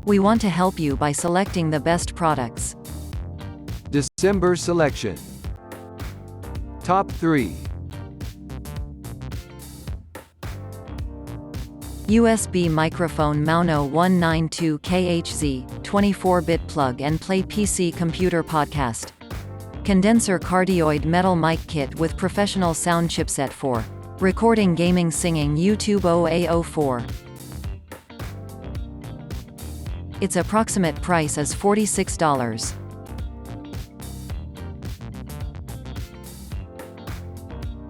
We want to help you by selecting the best products. December selection. Top 3. USB microphone MAONO 192KHZ, 24-bit plug-and-play PC computer podcast. Condenser Cardioid metal mic kit with professional sound chipset for recording, gaming, singing, YouTube OA04. Its approximate price is $46.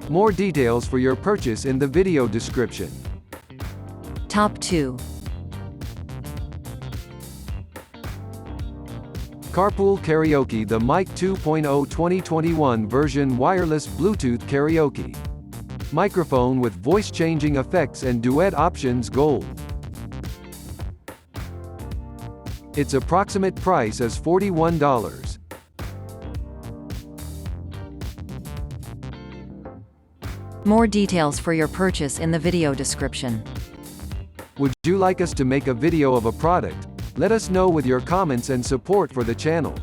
More details for your purchase in the video description. Top 2. Carpool Karaoke, the Mic 2.0 2021 version wireless Bluetooth karaoke microphone with voice-changing effects and duet options gold. Its approximate price is $41. More details for your purchase in the video description. Would you like us to make a video of a product? Let us know with your comments and support for the channel.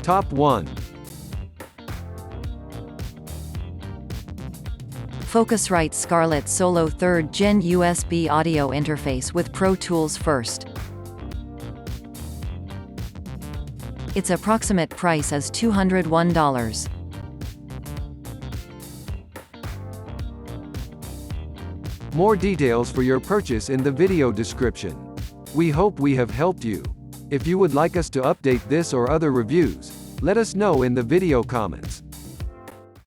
Top 1. Focusrite Scarlett Solo 3rd Gen USB audio interface with Pro Tools First. Its approximate price is $201. More details for your purchase in the video description. We hope we have helped you. If you would like us to update this or other reviews, let us know in the video comments.